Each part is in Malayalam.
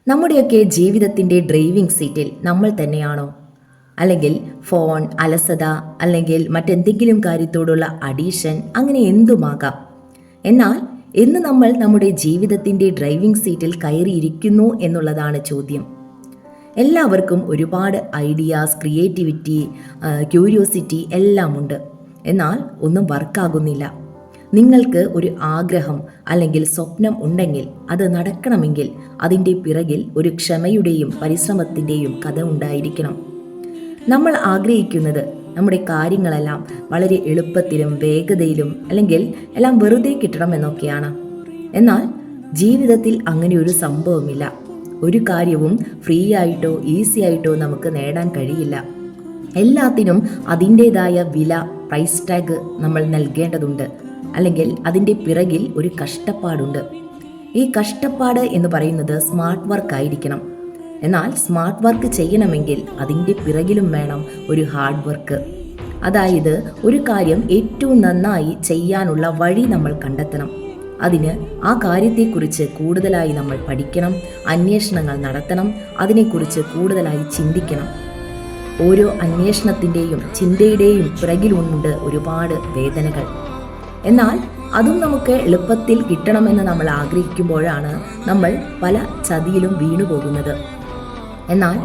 നമ്മുടെയൊക്കെ ജീവിതത്തിൻ്റെ ഡ്രൈവിംഗ് സീറ്റിൽ നമ്മൾ തന്നെയാണോ? അല്ലെങ്കിൽ ഫോൺ, അലസത, അല്ലെങ്കിൽ മറ്റെന്തെങ്കിലും കാര്യത്തോടുള്ള അഡീഷൻ, അങ്ങനെ എന്തുമാകാം. എന്നാൽ എന്ന് നമ്മൾ നമ്മുടെ ജീവിതത്തിൻ്റെ ഡ്രൈവിംഗ് സീറ്റിൽ കയറിയിരിക്കുന്നു എന്നുള്ളതാണ് ചോദ്യം. എല്ലാവർക്കും ഒരുപാട് ഐഡിയാസ്, ക്രിയേറ്റിവിറ്റി, ക്യൂരിയോസിറ്റി എല്ലാം ഉണ്ട്. എന്നാൽ ഒന്നും വർക്കാകുന്നില്ല. നിങ്ങൾക്ക് ഒരു ആഗ്രഹം അല്ലെങ്കിൽ സ്വപ്നം ഉണ്ടെങ്കിൽ അത് നടക്കണമെങ്കിൽ അതിൻ്റെ പിറകിൽ ഒരു ക്ഷമയുടെയും പരിശ്രമത്തിൻ്റെയും കഥ ഉണ്ടായിരിക്കണം. നമ്മൾ ആഗ്രഹിക്കുന്നത് നമ്മുടെ കാര്യങ്ങളെല്ലാം വളരെ എളുപ്പത്തിലും വേഗതയിലും അല്ലെങ്കിൽ എല്ലാം വെറുതെ കിട്ടണമെന്നൊക്കെയാണ്. എന്നാൽ ജീവിതത്തിൽ അങ്ങനെ ഒരു സംഭവമില്ല. ഒരു കാര്യവും ഫ്രീ ആയിട്ടോ ഈസി ആയിട്ടോ നമുക്ക് നേടാൻ കഴിയില്ല. എല്ലാത്തിനും അതിൻ്റേതായ വില, പ്രൈസ് ടാഗ് നമ്മൾ നൽകേണ്ടതുണ്ട്. അല്ലെങ്കിൽ അതിൻ്റെ പിറകിൽ ഒരു കഷ്ടപ്പാടുണ്ട്. ഈ കഷ്ടപ്പാട് എന്ന് പറയുന്നത് സ്മാർട്ട് വർക്ക് ആയിരിക്കണം. എന്നാൽ സ്മാർട്ട് വർക്ക് ചെയ്യണമെങ്കിൽ അതിൻ്റെ പിറകിലും വേണം ഒരു ഹാർഡ് വർക്ക്. അതായത് ഒരു കാര്യം ഏറ്റവും നന്നായി ചെയ്യാനുള്ള വഴി നമ്മൾ കണ്ടെത്തണം. അതിന് ആ കാര്യത്തെക്കുറിച്ച് കൂടുതലായി നമ്മൾ പഠിക്കണം, അന്വേഷണങ്ങൾ നടത്തണം, അതിനെക്കുറിച്ച് കൂടുതലായി ചിന്തിക്കണം. ഓരോ അന്വേഷണത്തിൻ്റെയും ചിന്തയുടെയും പിറകിലുണ്ട് ഒരുപാട് വേദനകൾ. എന്നാൽ അതും നമുക്ക് എളുപ്പത്തിൽ കിട്ടണമെന്ന് നമ്മൾ ആഗ്രഹിക്കുമ്പോഴാണ് നമ്മൾ പല ചതിയിലും വീണുപോകുന്നത്. എന്നാൽ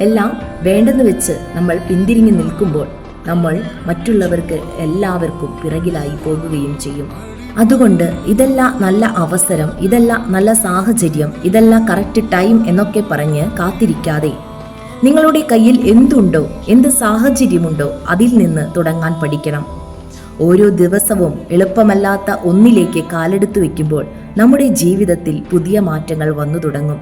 എല്ലാം വേണ്ടെന്ന് വെച്ച് നമ്മൾ പിന്തിരിഞ്ഞു നിൽക്കുമ്പോൾ നമ്മൾ മറ്റുള്ളവർക്ക് എല്ലാവർക്കും പിറകിലായി പോകുകയും ചെയ്യും. അതുകൊണ്ട് ഇതെല്ലാം നല്ല അവസരം, ഇതെല്ലാം നല്ല സാഹചര്യം, ഇതെല്ലാം കറക്റ്റ് ടൈം എന്നൊക്കെ പറഞ്ഞ് കാത്തിരിക്കാതെ നിങ്ങളുടെ കയ്യിൽ എന്തുണ്ടോ, എന്ത് സാഹചര്യമുണ്ടോ അതിൽ നിന്ന് തുടങ്ങാൻ പഠിക്കണം. ഓരോ ദിവസവും എളുപ്പമല്ലാത്ത ഒന്നിലേക്ക് കാലെടുത്ത് വയ്ക്കുമ്പോൾ നമ്മുടെ ജീവിതത്തിൽ പുതിയ മാറ്റങ്ങൾ വന്നു തുടങ്ങും.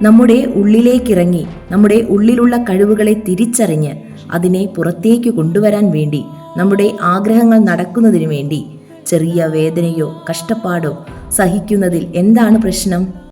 നമ്മുടെ ഉള്ളിലേക്കിറങ്ങി നമ്മുടെ ഉള്ളിലുള്ള കഴിവുകളെ തിരിച്ചറിഞ്ഞ് അതിനെ പുറത്തേക്ക് കൊണ്ടുവരാൻ വേണ്ടി, നമ്മുടെ ആഗ്രഹങ്ങൾ നടക്കുന്നതിന് വേണ്ടി ചെറിയ വേദനയോ കഷ്ടപ്പാടോ സഹിക്കുന്നതിൽ എന്താണ് പ്രശ്നം?